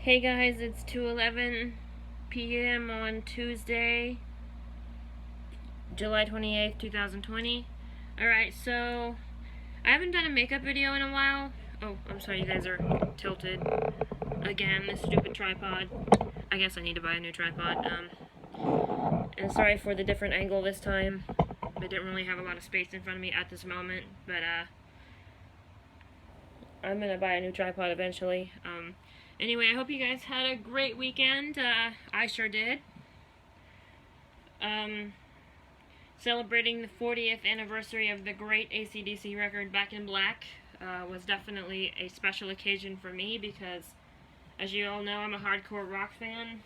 Hey guys, it's 2:11 p.m. on Tuesday, July 28th, 2020. Alright, so I haven't done a makeup video in a while. Oh, I'm sorry, you guys are tilted. Again, this stupid tripod. I guess I need to buy a new tripod. And sorry for the different angle this time. I didn't really have a lot of space in front of me at this moment, but I'm gonna buy a new tripod eventually. Anyway, I hope you guys had a great weekend. I sure did. Celebrating the 40th anniversary of the great AC/DC record Back in Black was definitely a special occasion for me because, as you all know, I'm a hardcore rock fan.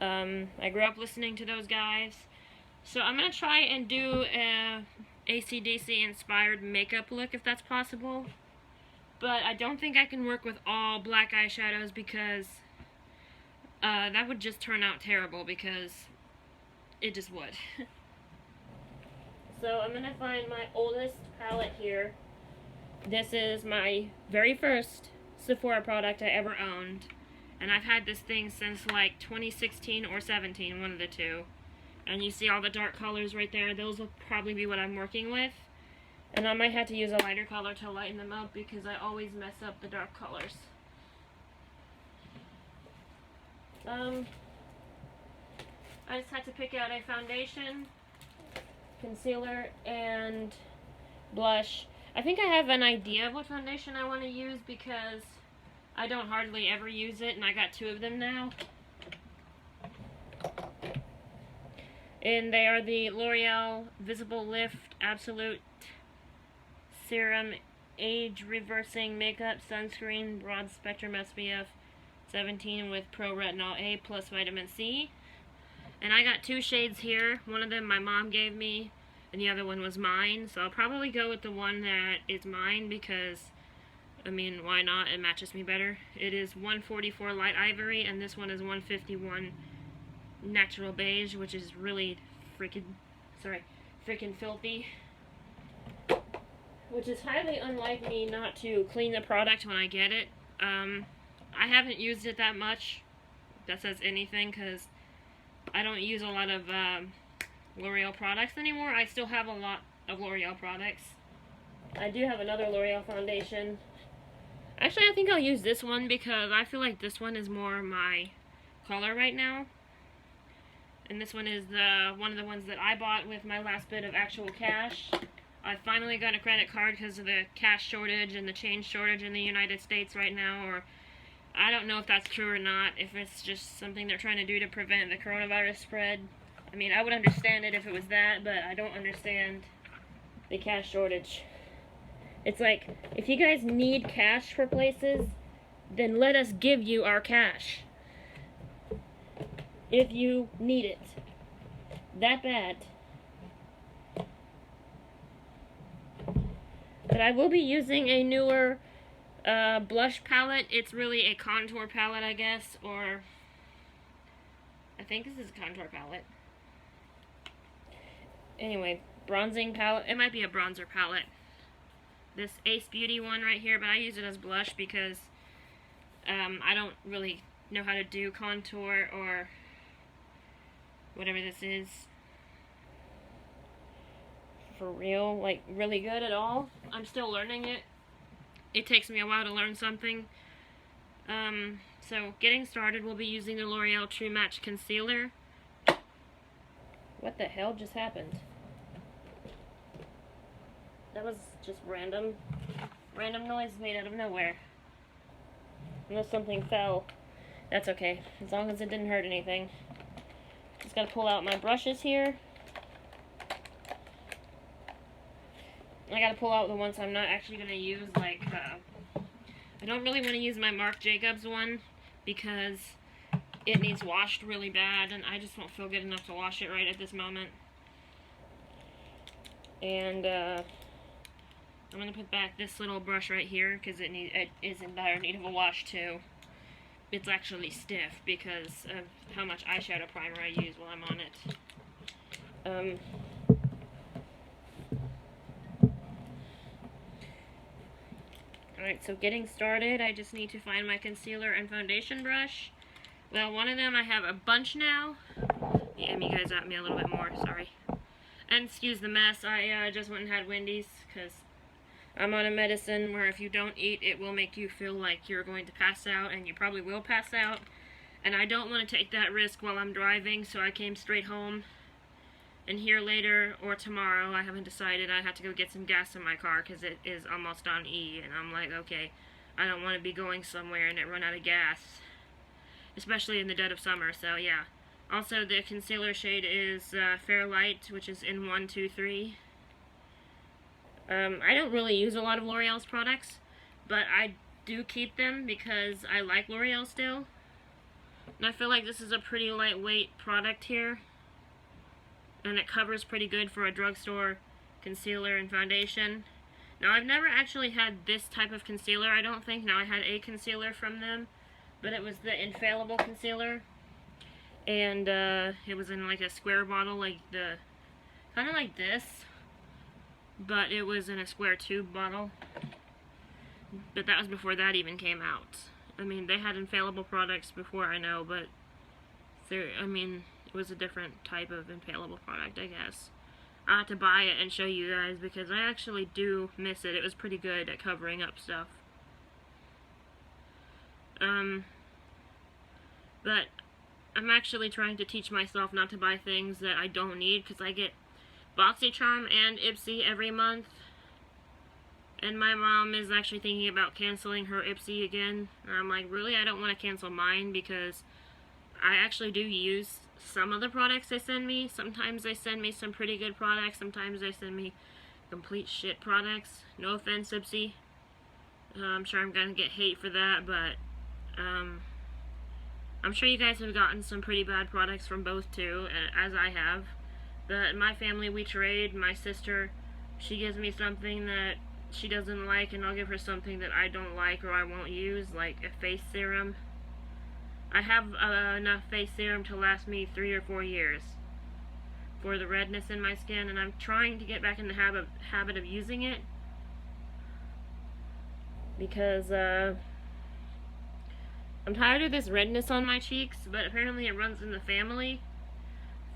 I grew up listening to those guys. So I'm going to try and do a AC/DC inspired makeup look if that's possible. But I don't think I can work with all black eyeshadows because that would just turn out terrible because it just would. So I'm going to find my oldest palette here. This is my very first Sephora product I ever owned. And I've had this thing since like 2016 or 17, one of the two. And you see all the dark colors right there. Those will probably be what I'm working with. And I might have to use a lighter color to lighten them up because I always mess up the dark colors. I just had to pick out a foundation, concealer, and blush. I think I have an idea of what foundation I want to use because I don't hardly ever use it, and I got two of them now. And they are the L'Oreal Visible Lift Absolute Serum Age Reversing Makeup Sunscreen Broad Spectrum SPF 17 with Pro Retinol A plus Vitamin C. And I got two shades here. One of them my mom gave me, and the other one was mine. So I'll probably go with the one that is mine because, I mean, why not? It matches me better. It is 144 Light Ivory, and this one is 151 Natural Beige, which is really freaking filthy. Which is highly unlike me not to clean the product when I get it. I haven't used it that much. That says anything, because I don't use a lot of L'Oreal products anymore. I still have a lot of L'Oreal products. I do have another L'Oreal foundation. Actually, I think I'll use this one because I feel like this one is more my color right now. And this one is one of the ones that I bought with my last bit of actual cash. I finally got a credit card because of the cash shortage and the change shortage in the United States right now, or I don't know if that's true or not, if it's just something they're trying to do to prevent the coronavirus spread. I mean, I would understand it if it was that, but I don't understand the cash shortage. It's like, if you guys need cash for places, then let us give you our cash. If you need it. That bad. But I will be using a newer blush palette. It's really a contour palette, I guess, or I think this is a contour palette. Anyway, bronzing palette. It might be a bronzer palette. This Ace Beauty one right here, but I use it as blush because I don't really know how to do contour or whatever this is for real, like really good at all. I'm still learning it. It takes me a while to learn something. So getting started, we'll be using the L'Oreal True Match Concealer. What the hell just happened? That was just random noise made out of nowhere. Unless something fell. That's okay, as long as it didn't hurt anything. Just gotta pull out my brushes here. I gotta pull out the ones I'm not actually gonna use, like, I don't really want to use my Marc Jacobs one because it needs washed really bad, and I just don't feel good enough to wash it right at this moment. And, I'm gonna put back this little brush right here because it is in dire need of a wash too. It's actually stiff because of how much eyeshadow primer I use while I'm on it. Alright, so getting started, I just need to find my concealer and foundation brush. Well, one of them I have a bunch now. Yeah, you guys at me a little bit more, sorry. And excuse the mess, I just went and had Wendy's, because I'm on a medicine where if you don't eat, it will make you feel like you're going to pass out, and you probably will pass out. And I don't want to take that risk while I'm driving, so I came straight home. And here later, or tomorrow, I haven't decided, I have to go get some gas in my car because it is almost on E. And I'm like, okay, I don't want to be going somewhere and it run out of gas. Especially in the dead of summer, so yeah. Also, the concealer shade is Fair Light, which is in 123. I don't really use a lot of L'Oreal's products, but I do keep them because I like L'Oreal still. And I feel like this is a pretty lightweight product here. And it covers pretty good for a drugstore concealer and foundation. Now, I've never actually had this type of concealer, I don't think. Now, I had a concealer from them, but it was the Infallible concealer. And it was in like a square bottle, like kind of like this. But it was in a square tube bottle. But that was before that even came out. I mean, they had Infallible products before, I know, but it was a different type of Infallible product, I guess. I had to buy it and show you guys because I actually do miss it. It was pretty good at covering up stuff. But I'm actually trying to teach myself not to buy things that I don't need because I get BoxyCharm and Ipsy every month. And my mom is actually thinking about canceling her Ipsy again. And I'm like, really? I don't want to cancel mine because I actually do use some of the products they send me. Sometimes they send me some pretty good products. Sometimes they send me complete shit products. No offense, Ipsy. I'm sure I'm going to get hate for that, but I'm sure you guys have gotten some pretty bad products from both too, as I have. But in my family, we trade. My sister, she gives me something that she doesn't like, and I'll give her something that I don't like or I won't use, like a face serum. I have enough face serum to last me 3 or 4 years for the redness in my skin, and I'm trying to get back in the habit of using it because I'm tired of this redness on my cheeks, but apparently it runs in the family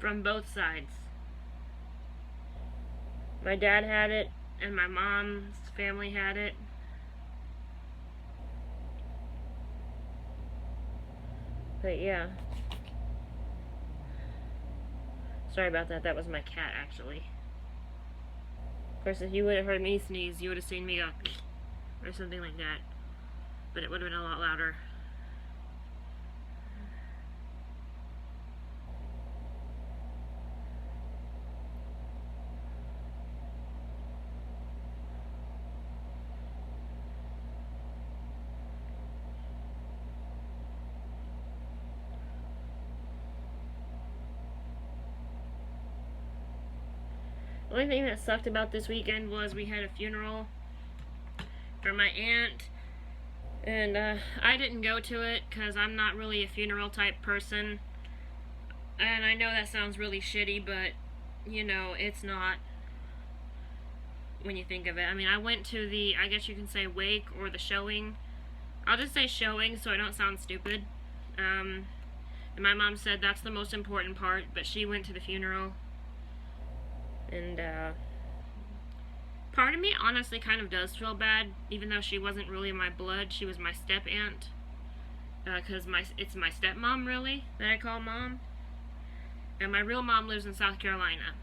from both sides. My dad had it, and my mom's family had it. But yeah. Sorry about that. That was my cat, actually. Of course, if you would have heard me sneeze, you would have seen me go or something like that. But it would have been a lot louder. The only thing that sucked about this weekend was we had a funeral for my aunt, and I didn't go to it because I'm not really a funeral type person, and I know that sounds really shitty, but you know, it's not when you think of it. I mean, I went to the, I guess you can say wake or the showing. I'll just say showing so I don't sound stupid. And my mom said that's the most important part, but she went to the funeral. And part of me honestly kind of does feel bad, even though she wasn't really my blood. She was my step-aunt, because it's my stepmom, really, that I call mom. And my real mom lives in South Carolina,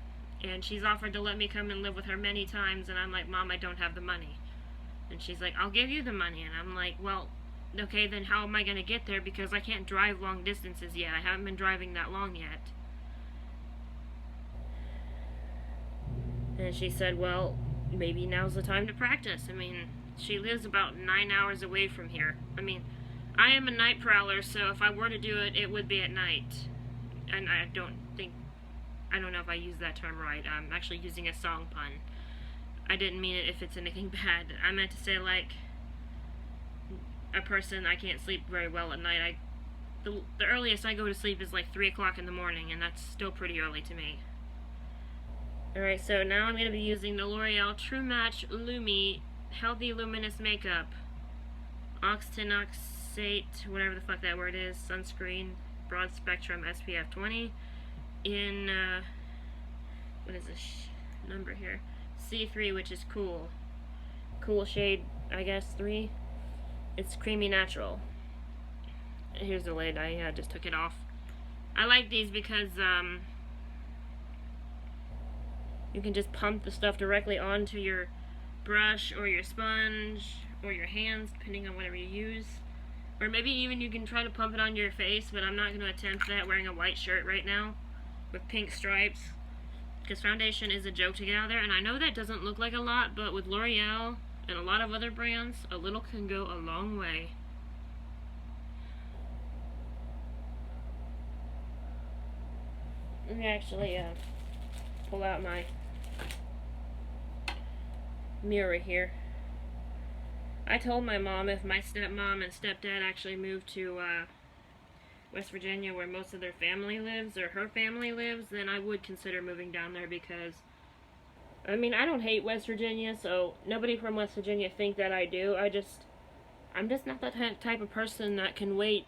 and she's offered to let me come and live with her many times, and I'm like, Mom, I don't have the money. And she's like, I'll give you the money. And I'm like, well, okay, then how am I going to get there, because I can't drive long distances yet. I haven't been driving that long yet. And she said, well, maybe now's the time to practice. I mean, she lives about 9 hours away from here. I mean, I am a night prowler, so if I were to do it, it would be at night. And I don't know if I used that term right. I'm actually using a song pun. I didn't mean it if it's anything bad. I meant to say, like, a person, I can't sleep very well at night. The earliest I go to sleep is like 3 o'clock in the morning, and that's still pretty early to me. Alright, so now I'm going to be using the L'Oreal True Match Lumi Healthy Luminous Makeup. octinoxate, whatever the fuck that word is, sunscreen, broad spectrum SPF 20 in, what is this number here? C3, which is cool. Cool shade, I guess, 3. It's creamy natural. Here's the lid, I just took it off. I like these because, you can just pump the stuff directly onto your brush or your sponge or your hands, depending on whatever you use. Or maybe even you can try to pump it on your face, but I'm not going to attempt that wearing a white shirt right now with pink stripes, because foundation is a joke to get out there. And I know that doesn't look like a lot, but with L'Oreal and a lot of other brands, a little can go a long way. Let me actually pull out my mirror here. I told my mom if my stepmom and stepdad actually moved to West Virginia, where most of their family lives, or her family lives, then I would consider moving down there, because I mean, I don't hate West Virginia, so nobody from West Virginia think that I do. I'm just not that type of person that can wait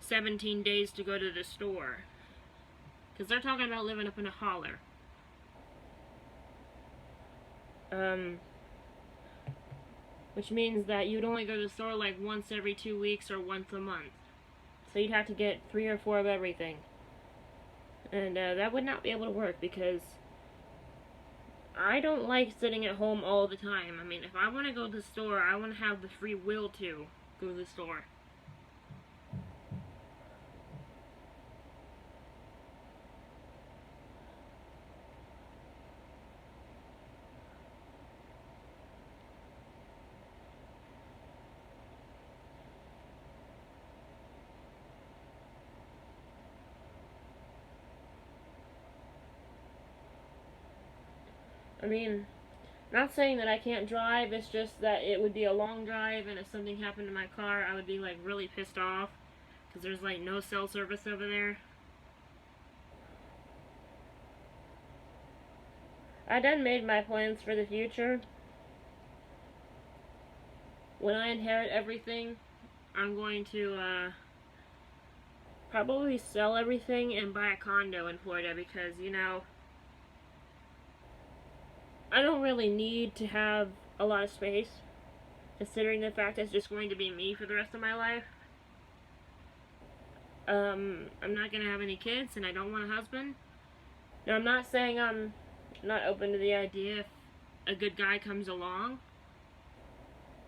17 days to go to the store. Because they're talking about living up in a holler. Which means that you'd only go to the store like once every 2 weeks or once a month. So you'd have to get 3 or 4 of everything. And that would not be able to work, because I don't like sitting at home all the time. I mean, if I want to go to the store, I want to have the free will to go to the store. I mean, not saying that I can't drive, it's just that it would be a long drive, and if something happened to my car, I would be like really pissed off, because there's like no cell service over there. I done made my plans for the future. When I inherit everything, I'm going to probably sell everything and buy a condo in Florida, because, you know, I don't really need to have a lot of space, considering the fact that it's just going to be me for the rest of my life. I'm not going to have any kids, and I don't want a husband. Now, I'm not saying I'm not open to the idea if a good guy comes along.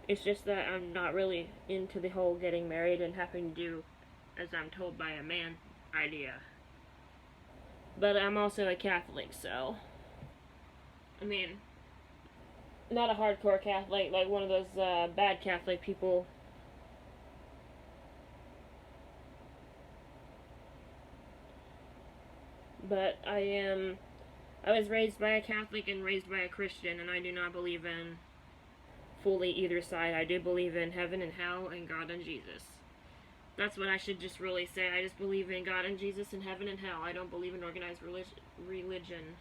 It's just that I'm not really into the whole getting married and having to do as I'm told by a man idea. But I'm also a Catholic, so I mean, not a hardcore Catholic, like one of those bad Catholic people. But I was raised by a Catholic and raised by a Christian, and I do not believe in fully either side. I do believe in heaven and hell and God and Jesus. That's what I should just really say. I just believe in God and Jesus and heaven and hell. I don't believe in organized religion.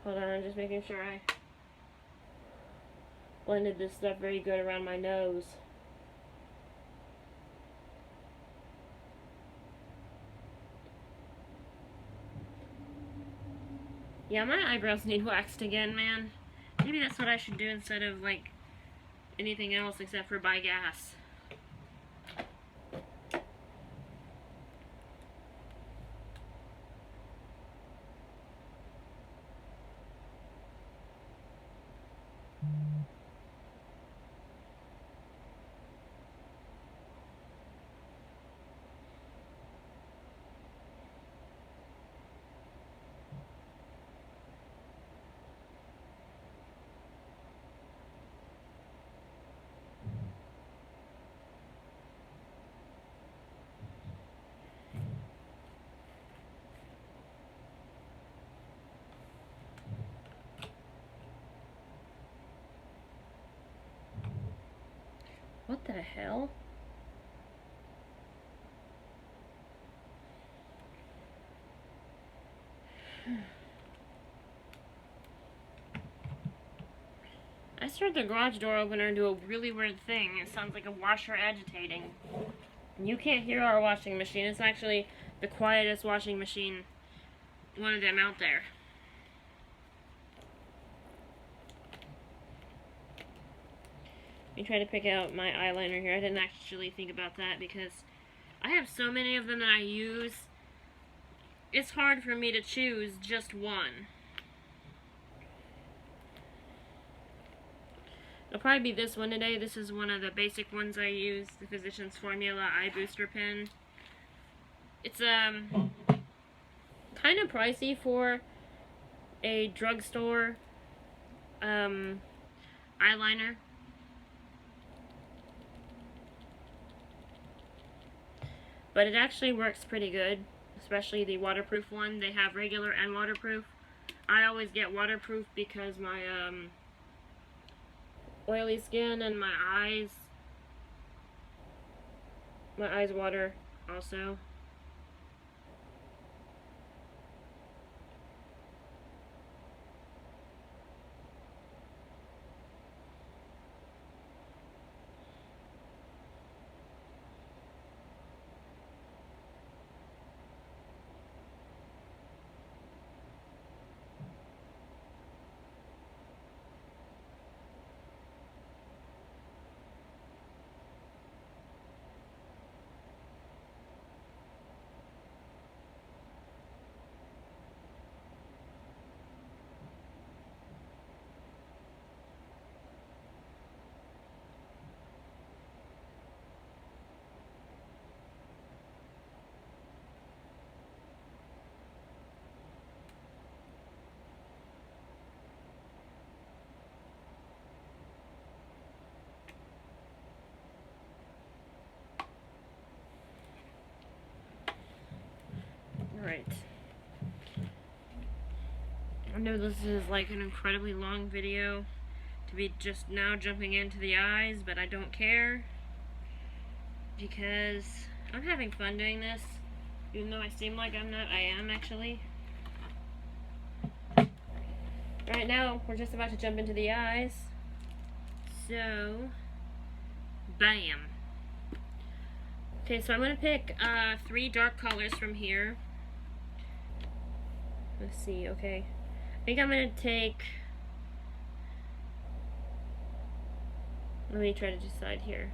Hold on, I'm just making sure I blended this stuff very good around my nose. Yeah, my eyebrows need waxed again, man. Maybe that's what I should do instead of, like, anything else except for buy gas. What the hell? I started the garage door opener and do a really weird thing. It sounds like a washer agitating. You can't hear our washing machine. It's actually the quietest washing machine, one of them out there. Let me try to pick out my eyeliner here. I didn't actually think about that because I have so many of them that I use. It's hard for me to choose just one. It'll probably be this one today. This is one of the basic ones I use, the Physicians Formula Eye Booster Pen. It's kind of pricey for a drugstore eyeliner. But it actually works pretty good, especially the waterproof one. They have regular and waterproof. I always get waterproof because my oily skin and my eyes water also. Alright. I know this is like an incredibly long video to be just now jumping into the eyes, but I don't care because I'm having fun doing this. Even though I seem like I'm not, I am actually. Alright, now we're just about to jump into the eyes. So, bam. Okay, so I'm going to pick 3 dark colors from here. Let's see, okay. I think I'm going to take... Let me try to decide here.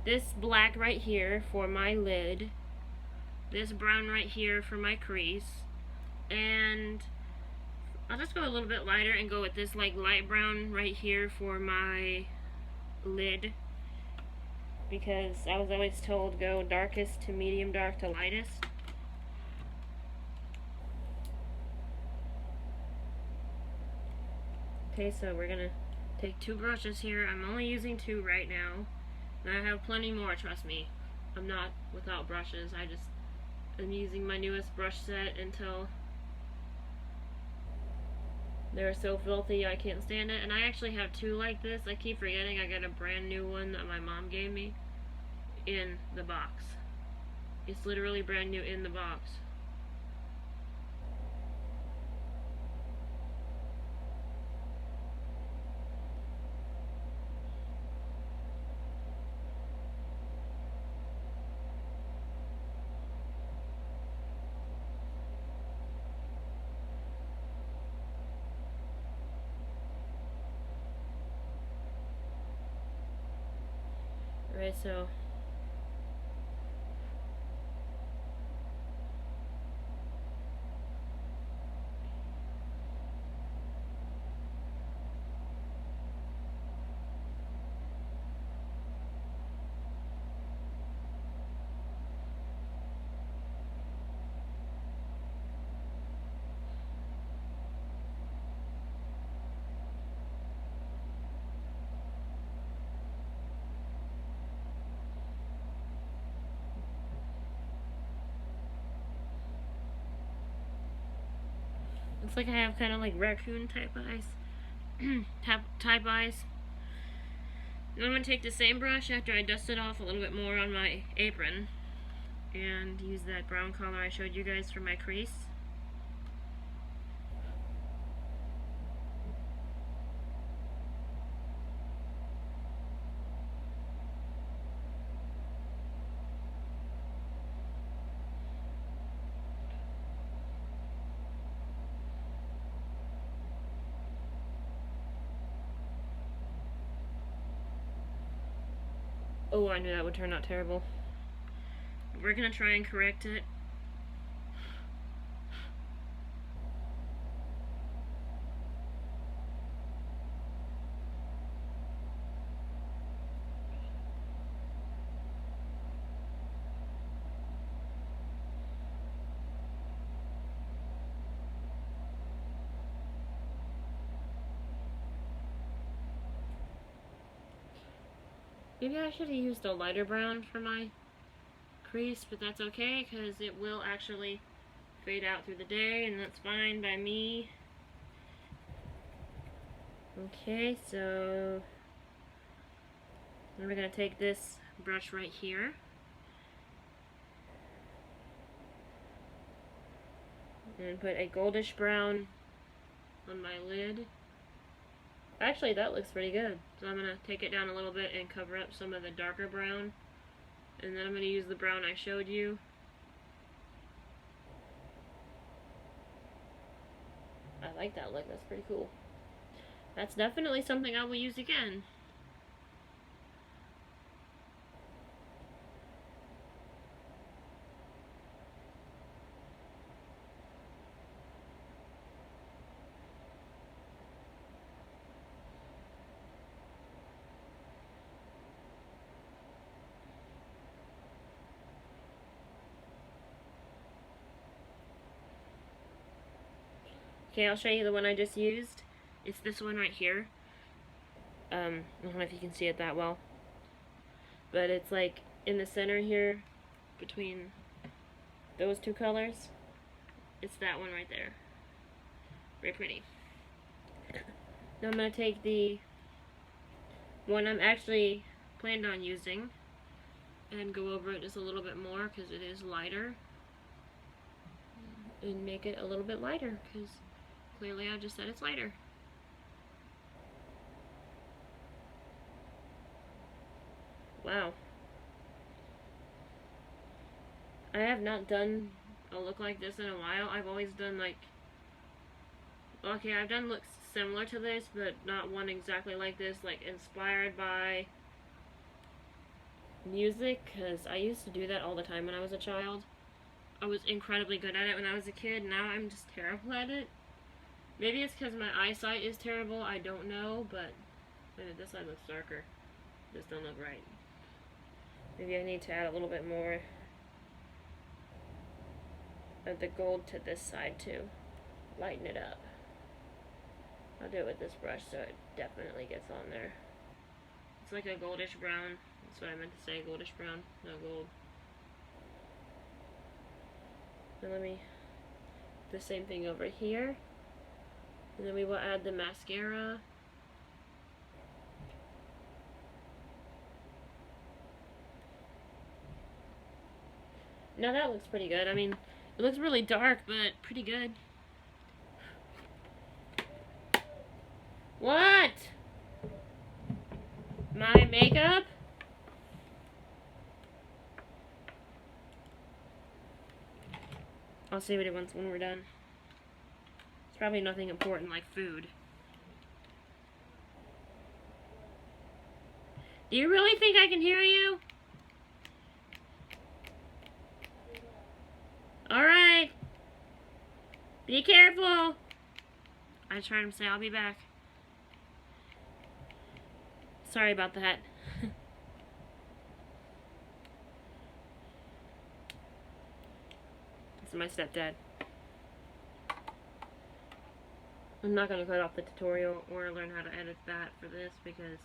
This black right here for my lid. This brown right here for my crease. And I'll just go a little bit lighter and go with this like light brown right here for my lid. Because I was always told go darkest to medium dark to lightest. Okay, so we're gonna take 2 brushes here. I'm only using 2 right now. And I have plenty more, trust me. I'm not without brushes. I'm using my newest brush set until they're so filthy I can't stand it. And I actually have 2 like this. I keep forgetting I got a brand new one that my mom gave me in the box. It's literally brand new in the box. Alright, so looks like I have kind of like raccoon type eyes. type eyes. And I'm going to take the same brush after I dust it off a little bit more on my apron and use that brown color I showed you guys for my crease. Oh, I knew that would turn out terrible. We're gonna try and correct it. Maybe I should have used a lighter brown for my crease, but that's okay because it will actually fade out through the day, and that's fine by me. Okay, so then we're going to take this brush right here and put a goldish brown on my lid. Actually, that looks pretty good. So I'm going to take it down a little bit and cover up some of the darker brown. And then I'm going to use the brown I showed you. I like that look. That's pretty cool. That's definitely something I will use again. Okay, I'll show you the one I just used. It's this one right here. I don't know if you can see it that well. But it's like in the center here, between those two colors. It's that one right there. Very pretty. Now I'm going to take the one I'm actually planned on using and go over it just a little bit more because it is lighter. And make it a little bit lighter because clearly I just said it's lighter. Wow. I have not done a look like this in a while. I've always done like, okay, I've done looks similar to this, but not one exactly like this, like inspired by music, because I used to do that all the time when I was a child. I was incredibly good at it when I was a kid. Now I'm just terrible at it. Maybe it's because my eyesight is terrible, I don't know, but this side looks darker. This don't look right. Maybe I need to add a little bit more of the gold to this side too. Lighten it up. I'll do it with this brush so it definitely gets on there. It's like a goldish brown. That's what I meant to say, goldish brown, no gold. And let me do the same thing over here. And then we will add the mascara. Now that looks pretty good. I mean, it looks really dark, but pretty good. What? My makeup? I'll see what it wants when we're done. It's probably nothing important like food. Do you really think I can hear you? Alright. Be careful. I tried to say I'll be back. Sorry about that. This is my stepdad. I'm not going to cut off the tutorial or learn how to edit that for this because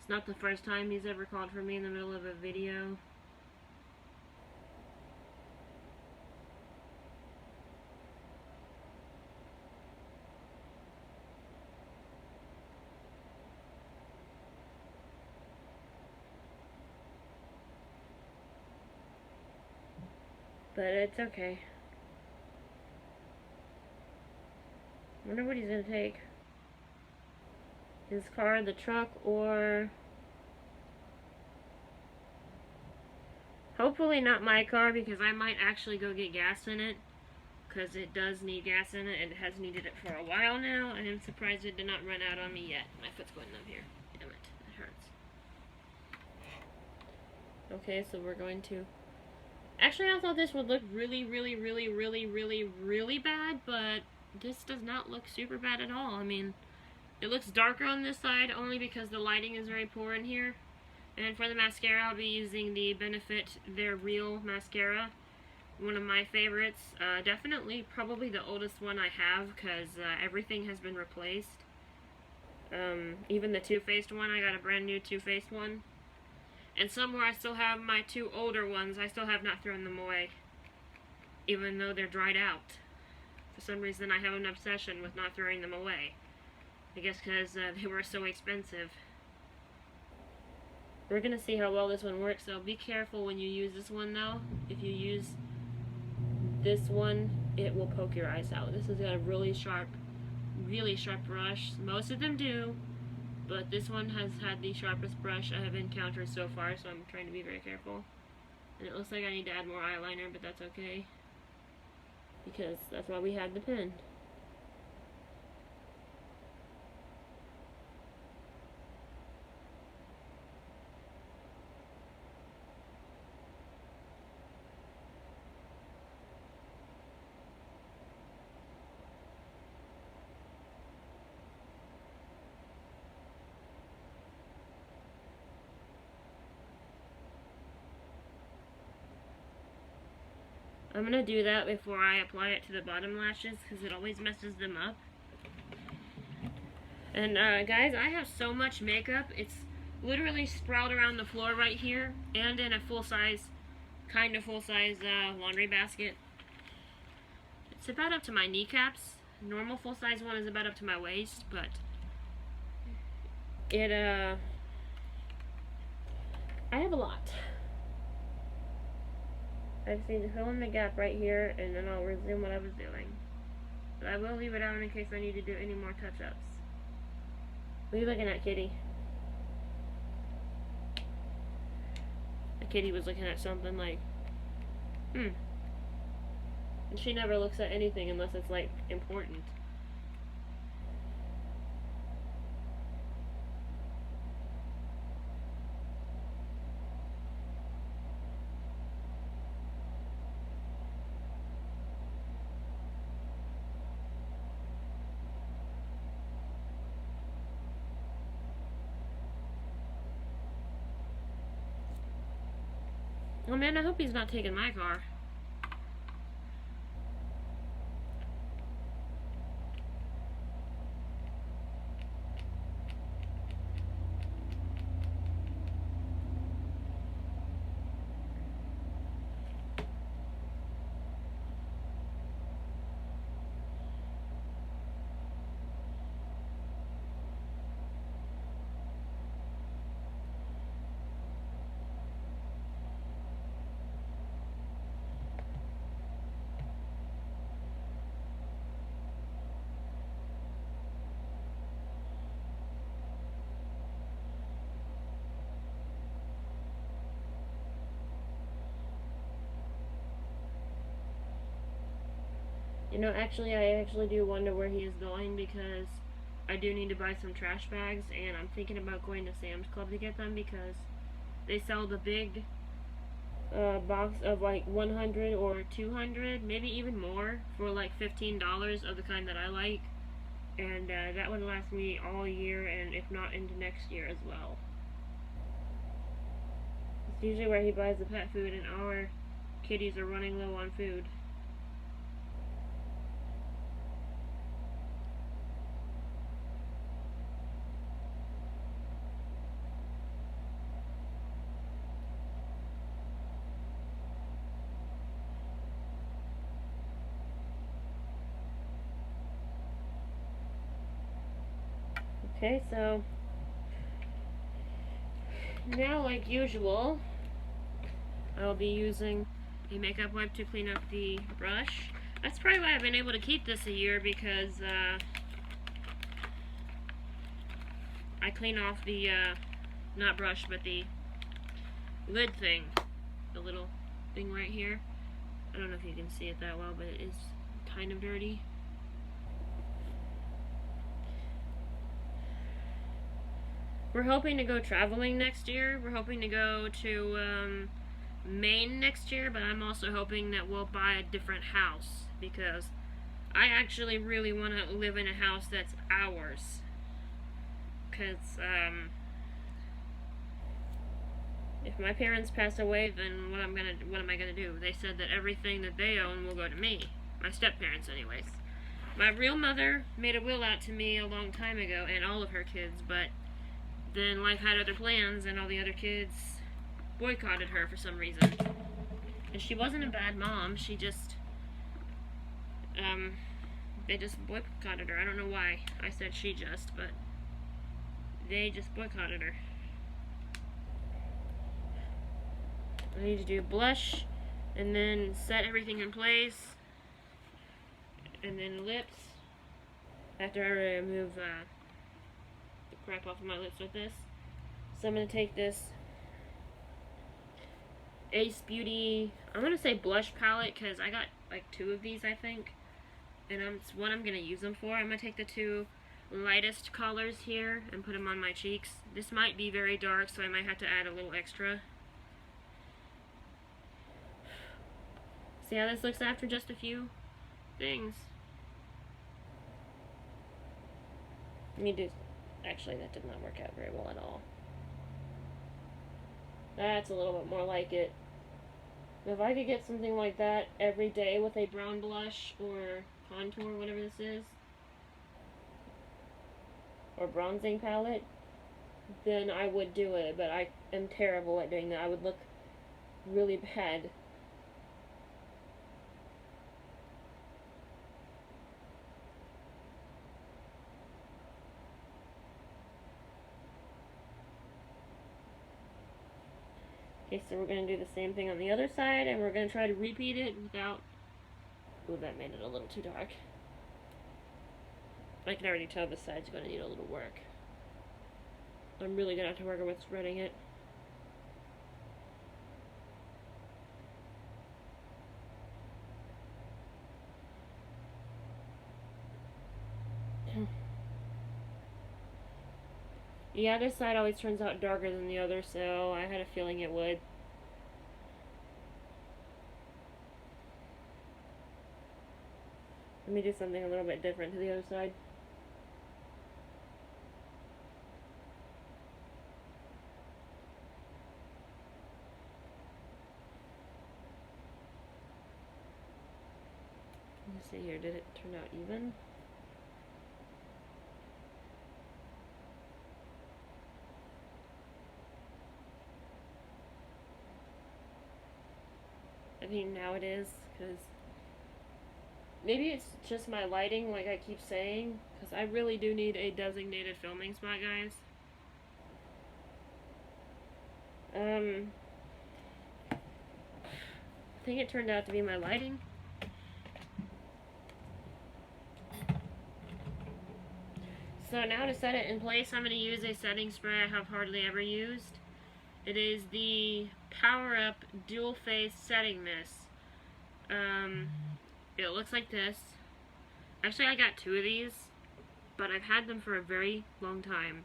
it's not the first time he's ever called for me in the middle of a video. But it's okay. Wonder what he's gonna take. His car, the truck, or... hopefully not my car, because I might actually go get gas in it. Because it does need gas in it, and it has needed it for a while now. I am surprised it did not run out on me yet. My foot's going up here. Damn it, that hurts. Okay, so we're going to... actually, I thought this would look really, really, really, really, really, really bad, but this does not look super bad at all. I mean, it looks darker on this side only because the lighting is very poor in here. And for the mascara, I'll be using the Benefit They're Real mascara. One of my favorites. Definitely probably the oldest one I have, because everything has been replaced. Even the Too Faced one, I got a brand new Too Faced one. And somewhere I still have my two older ones. I still have not thrown them away, even though they're dried out. For some reason I have an obsession with not throwing them away. I guess because they were so expensive. We're gonna see how well this one works, so be careful when you use this one though. If you use this one, it will poke your eyes out. This has got a really sharp brush. Most of them do, but this one has had the sharpest brush I have encountered so far, so I'm trying to be very careful. And it looks like I need to add more eyeliner, but that's okay, because that's why we had the pen. I'm gonna do that before I apply it to the bottom lashes, because it always messes them up. And guys, I have so much makeup, it's literally sprawled around the floor right here, and in a full-size laundry basket. It's about up to my kneecaps. Normal full-size one is about up to my waist, but it I have a lot. I just need to fill in the gap right here, and then I'll resume what I was doing. But I will leave it out in case I need to do any more touch-ups. What are you looking at, Kitty? The kitty was looking at something like, And she never looks at anything unless it's, like, important. Oh man, I hope he's not taking my car. You know, actually, I actually do wonder where he is going, because I do need to buy some trash bags, and I'm thinking about going to Sam's Club to get them, because they sell the big box of like 100 or 200, maybe even more, for like $15 of the kind that I like, and that would last me all year, and if not into next year as well. It's usually where he buys the pet food, and our kitties are running low on food. Okay, so now, like usual, I'll be using a makeup wipe to clean up the brush. That's probably why I've been able to keep this a year, because I clean off the, not brush, but the lid thing. The little thing right here. I don't know if you can see it that well, but it is kind of dirty. We're hoping to go traveling next year. We're hoping to go to Maine next year, but I'm also hoping that we'll buy a different house, because I actually really want to live in a house that's ours. Because if my parents pass away, then what am I gonna do? They said that everything that they own will go to me. My step-parents, anyways. My real mother made a will out to me a long time ago, and all of her kids, but then life had other plans, and all the other kids boycotted her for some reason. And she wasn't a bad mom, she just, they just boycotted her. I don't know why I said she just, but they just boycotted her. I need to do blush, and then set everything in place, and then lips. After I remove the crap off of my lips with this. So I'm going to take this Ace Beauty, I'm going to say blush palette, because I got like 2 of these, I think. And it's what I'm going to use them for. I'm going to take the 2 lightest colors here and put them on my cheeks. This might be very dark, so I might have to add a little extra. See how this looks after just a few things? Actually, that did not work out very well at all. That's a little bit more like it. If I could get something like that every day with a brown blush or contour, whatever this is, or bronzing palette, then I would do it, but I am terrible at doing that. I would look really bad. Okay, so we're going to do the same thing on the other side, and we're going to try to repeat it without... Ooh, that made it a little too dark. I can already tell this side's going to need a little work. I'm really going to have to work with spreading it. Yeah, this side always turns out darker than the other, so I had a feeling it would. Let me do something a little bit different to the other side. Let's see here, did it turn out even? I think now it is, because maybe it's just my lighting, like I keep saying, because I really do need a designated filming spot, guys. I think it turned out to be my lighting. So now to set it in place, I'm going to use a setting spray I have hardly ever used. It is the Power Up Dual Face Setting Mist. It looks like this. Actually, I got 2 of these, but I've had them for a very long time.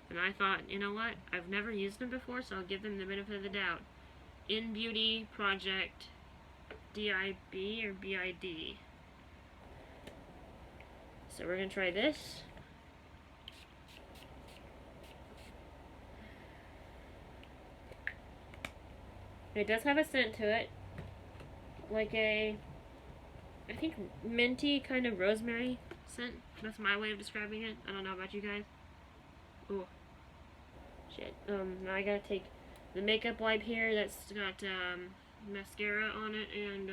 And I thought, you know what? I've never used them before, so I'll give them the benefit of the doubt. In Beauty Project DIB or BID. So we're going to try this. It does have a scent to it, like a, I think, minty kind of rosemary scent. That's my way of describing it. I don't know about you guys. Oh, shit. Now I gotta take the makeup wipe here that's got mascara on it, and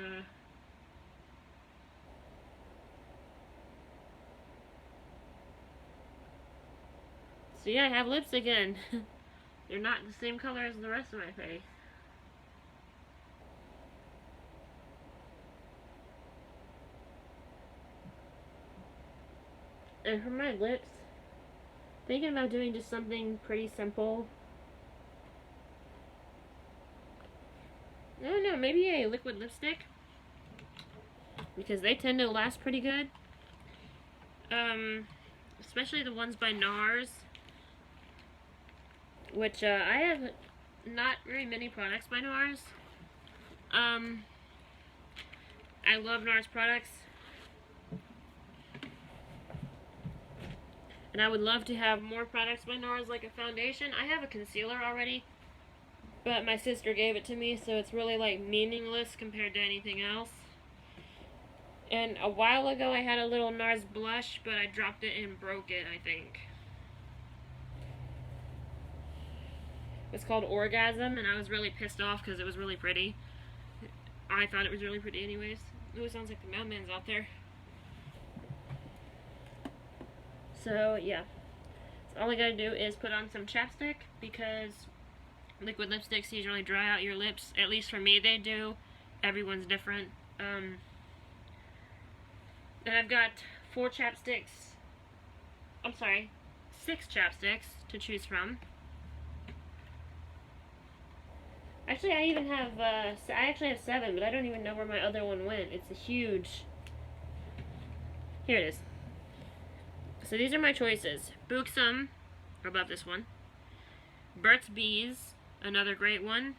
so yeah, I have lips again. They're not the same color as the rest of my face. And for my lips, thinking about doing just something pretty simple. I don't know, maybe a liquid lipstick, because they tend to last pretty good. Especially the ones by NARS, which I have not very many products by NARS. I love NARS products, and I would love to have more products by NARS, like a foundation. I have a concealer already, but my sister gave it to me, so it's really like meaningless compared to anything else. And a while ago I had a little NARS blush, but I dropped it and broke it, I think. It's called Orgasm, and I was really pissed off because it was really pretty. I thought it was really pretty anyways. Ooh, it sounds like the mailman's out there. So, yeah. So all I gotta do is put on some chapstick, because liquid lipsticks usually dry out your lips. At least for me, they do. Everyone's different. Then I've got 6 chapsticks to choose from. Actually, I actually have 7, but I don't even know where my other one went. It's a huge... Here it is. So these are my choices. Buxom, above this one. Burt's Bees, another great one.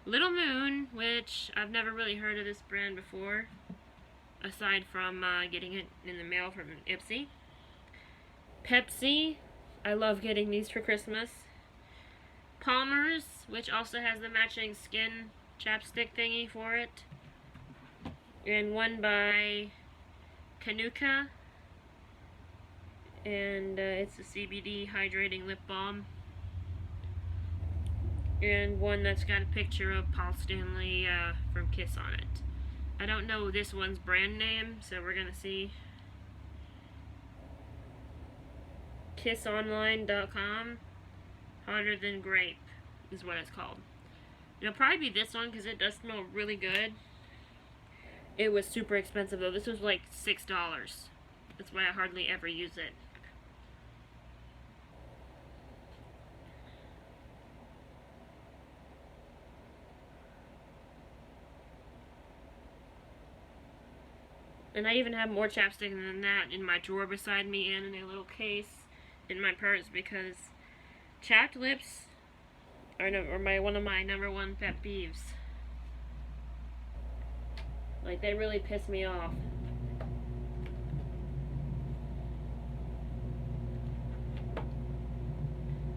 Little Moon, which I've never really heard of this brand before, aside from getting it in the mail from Ipsy. Pepsi, I love getting these for Christmas. Palmer's, which also has the matching skin chapstick thingy for it. And one by Kanuka. And it's a CBD hydrating lip balm. And one that's got a picture of Paul Stanley from Kiss on it. I don't know this one's brand name, so we're gonna see. KissOnline.com. Hotter Than Grape is what it's called. It'll probably be this one because it does smell really good. It was super expensive though. This was like $6. That's why I hardly ever use it. And I even have more chapstick than that in my drawer beside me and in a little case in my purse, because chapped lips are one of my number one pet peeves. Like, they really piss me off.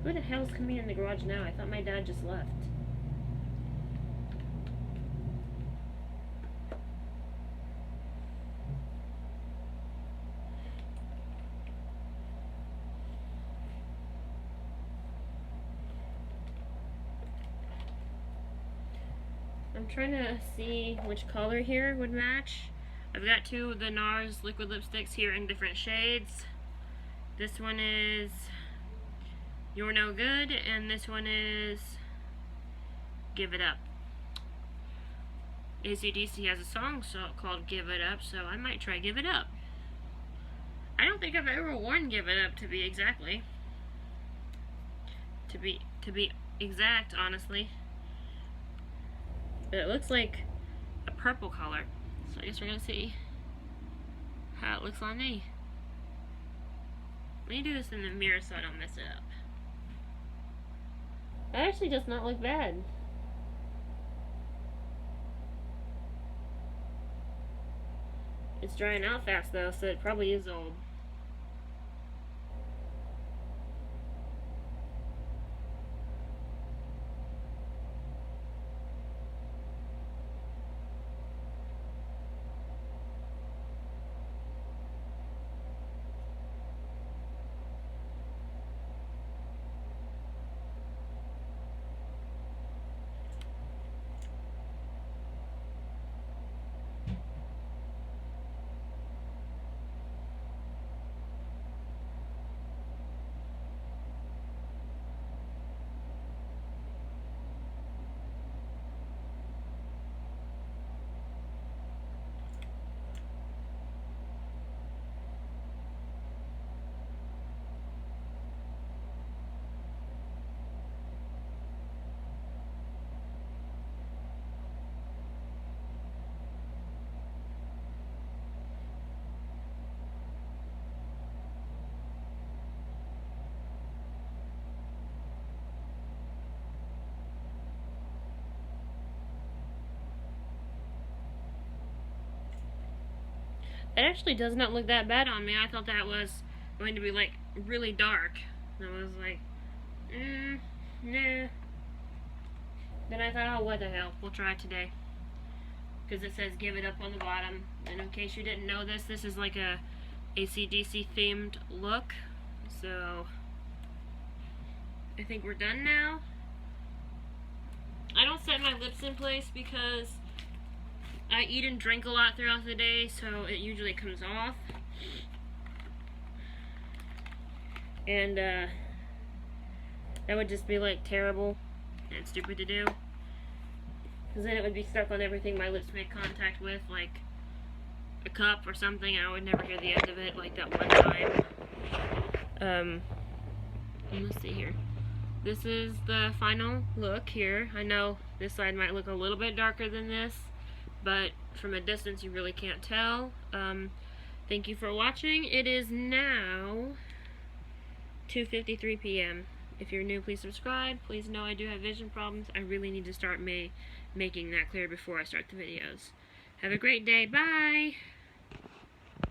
Who the hell's coming in the garage now? I thought my dad just left. I'm trying to see which color here would match. I've got 2 of the NARS liquid lipsticks here in different shades. This one is You're No Good, and this one is Give It Up. AC/DC has a song called Give It Up, so I might try Give It Up. I don't think I've ever worn Give It Up, to be exact, honestly. But it looks like a purple color, so I guess we're gonna see how it looks on me. Let me do this in the mirror so I don't mess it up. That actually does not look bad. It's drying out fast though, so it probably is old. It actually does not look that bad on me. I thought that was going to be like really dark. And I was like, nah. Then I thought, oh, what the hell, we'll try it today. Because it says give it up on the bottom. And in case you didn't know this, this is like a AC/DC themed look. So I think we're done now. I don't set my lips in place because I eat and drink a lot throughout the day, so it usually comes off. And that would just be like terrible and stupid to do. Because then it would be stuck on everything my lips make contact with, like a cup or something, and I would never hear the end of it, like that one time. Let's see here. This is the final look here. I know this side might look a little bit darker than this, but from a distance you really can't tell. Thank you for watching. It is now 2:53 p.m. If you're new, please subscribe. Please know I do have vision problems. I really need to start making that clear before I start the videos. Have a great day. Bye!